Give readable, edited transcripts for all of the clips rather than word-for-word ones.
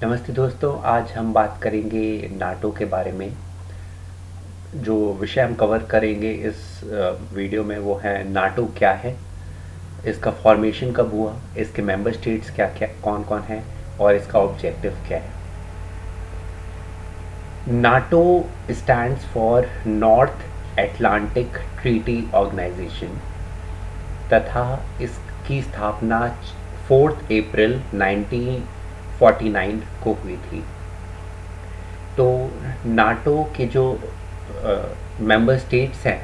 नमस्ते दोस्तों, आज हम बात करेंगे नाटो के बारे में। जो विषय हम कवर करेंगे इस वीडियो में वो है नाटो क्या है, इसका फॉर्मेशन कब हुआ, इसके मेंबर स्टेट्स क्या क्या कौन कौन हैं और इसका ऑब्जेक्टिव क्या है। NATO stands for North Atlantic Treaty Organization तथा इसकी स्थापना 4 अप्रैल 1949 को हुई थी। तो नाटो के जो मेंबर स्टेट्स हैं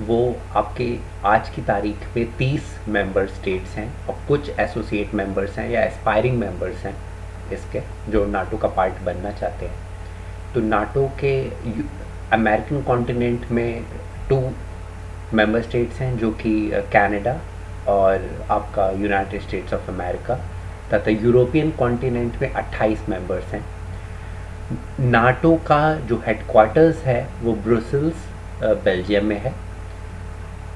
वो आपके आज की तारीख पे 30 मेंबर स्टेट्स हैं और कुछ एसोसिएट मेंबर्स हैं या एस्पायरिंग मेंबर्स हैं इसके, जो नाटो का पार्ट बनना चाहते हैं। तो नाटो के अमेरिकन कॉन्टिनेंट में 2 मेंबर स्टेट्स हैं जो कि कनाडा और आपका यूनाइटेड स्टेट्स ऑफ अमेरिका, तथा यूरोपियन कॉन्टिनेंट में 28 मेंबर्स हैं। नाटो का जो हेडक्वार्टर्स है वो ब्रुसेल्स बेल्जियम में है,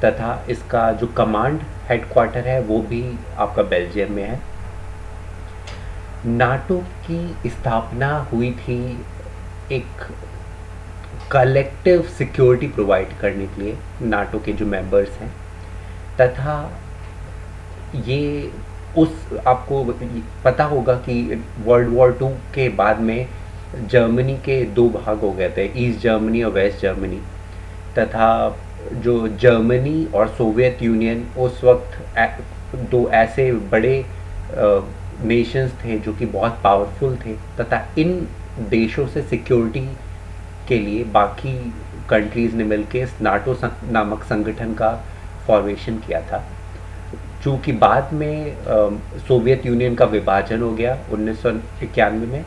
तथा इसका जो कमांड हेडक्वार्टर है वो भी आपका बेल्जियम में है। नाटो की स्थापना हुई थी एक कलेक्टिव सिक्योरिटी प्रोवाइड करने के लिए नाटो के जो मेंबर्स हैं, तथा ये उस आपको पता होगा कि वर्ल्ड वॉर 2 के बाद में जर्मनी के 2 भाग हो गए थे, ईस्ट जर्मनी और वेस्ट जर्मनी, तथा जो जर्मनी और सोवियत यूनियन उस वक्त 2 ऐसे बड़े नेशंस थे जो कि बहुत पावरफुल थे, तथा इन देशों से सिक्योरिटी के लिए बाकी कंट्रीज़ ने मिलकर इस नाटो नामक संगठन का फॉर्मेशन किया था। चूँकि बाद में सोवियत यूनियन का विभाजन हो गया 1991 में,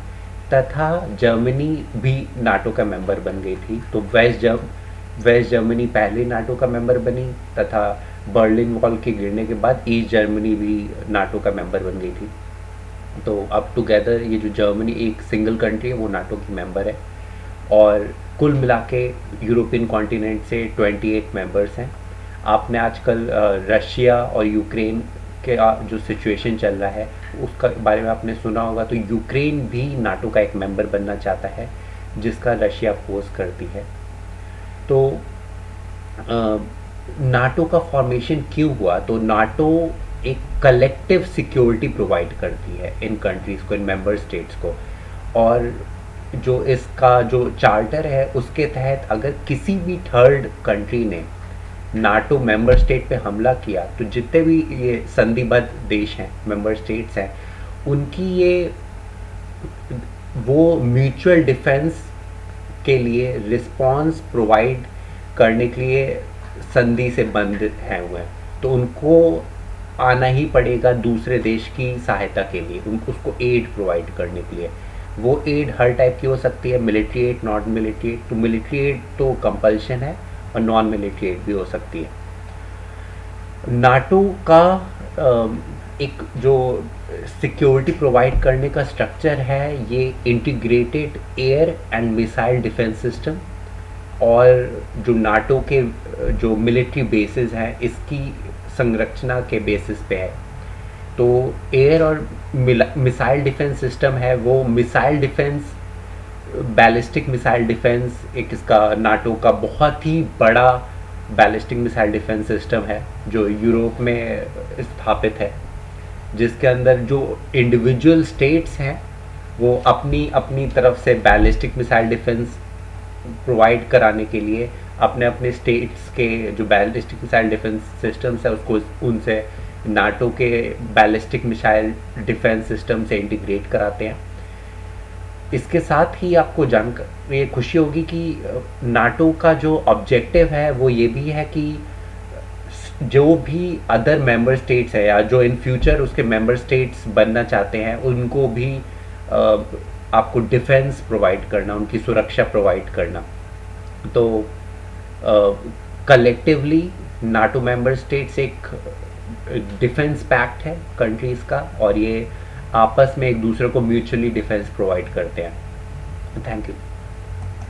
तथा जर्मनी भी नाटो का मेंबर बन गई थी, तो वेस्ट जर्मनी पहले नाटो का मेंबर बनी, तथा बर्लिन वॉल के गिरने के बाद ईस्ट जर्मनी भी नाटो का मेंबर बन गई थी। तो अब टुगेदर ये जो जर्मनी एक सिंगल कंट्री है वो नाटो की मेंबर है, और कुल मिला के यूरोपियन कॉन्टिनेंट से 28 मेंबर्स हैं। आपने आजकल रशिया और यूक्रेन के जो सिचुएशन चल रहा है उसका बारे में आपने सुना होगा, तो यूक्रेन भी नाटो का एक मेंबर बनना चाहता है जिसका रशिया अपोज करती है। तो नाटो का फॉर्मेशन क्यों हुआ? तो नाटो एक कलेक्टिव सिक्योरिटी प्रोवाइड करती है इन कंट्रीज़ को, इन मेंबर स्टेट्स को, और जो इसका जो चार्टर है उसके तहत अगर किसी भी थर्ड कंट्री ने नाटो मेंबर स्टेट पे हमला किया तो जितने भी ये संधिबद्ध देश हैं, मेंबर स्टेट्स हैं, उनकी ये वो म्यूचुअल डिफेंस के लिए रिस्पांस प्रोवाइड करने के लिए संधि से बंद हैं हुए हैं, तो उनको आना ही पड़ेगा दूसरे देश की सहायता के लिए, उनको उसको एड प्रोवाइड करने के लिए। वो एड हर टाइप की हो सकती है, military add, non military add. तो मिलिट्री एड तो कंपल्शन है और नॉन मिलिट्री एड भी हो सकती है। नाटो का एक जो सिक्योरिटी प्रोवाइड करने का स्ट्रक्चर है ये integrated air and missile defence system, और जो नाटो के जो मिलिट्री बेसिस हैं इसकी संरचना के बेसिस पे है। तो एयर और मिसाइल डिफेंस सिस्टम है वो missile defence, ballistic missile defence एक इसका नाटो का बहुत ही बड़ा बैलिस्टिक मिसाइल डिफेंस सिस्टम है जो यूरोप में स्थापित है, जिसके अंदर जो इंडिविजुअल स्टेट्स हैं वो अपनी अपनी तरफ से बैलिस्टिक मिसाइल डिफेंस प्रोवाइड कराने के लिए अपने अपने स्टेट्स के जो बैलिस्टिक मिसाइल डिफेंस सिस्टम्स है उसको उनसे नाटो के बैलिस्टिक मिसाइल डिफेंस सिस्टम से इंटीग्रेट कराते हैं। इसके साथ ही आपको जानकर ये खुशी होगी कि नाटो का जो ऑब्जेक्टिव है वो ये भी है कि जो भी अदर मेंबर स्टेट्स है या जो इन फ्यूचर उसके मेंबर स्टेट्स बनना चाहते हैं उनको भी आपको डिफेंस प्रोवाइड करना, उनकी सुरक्षा प्रोवाइड करना। तो कलेक्टिवली नाटो मेंबर स्टेट्स एक डिफेंस पैक्ट है कंट्रीज़ का, और ये आपस में एक दूसरे को म्यूचुअली डिफेंस प्रोवाइड करते हैं। Thank you.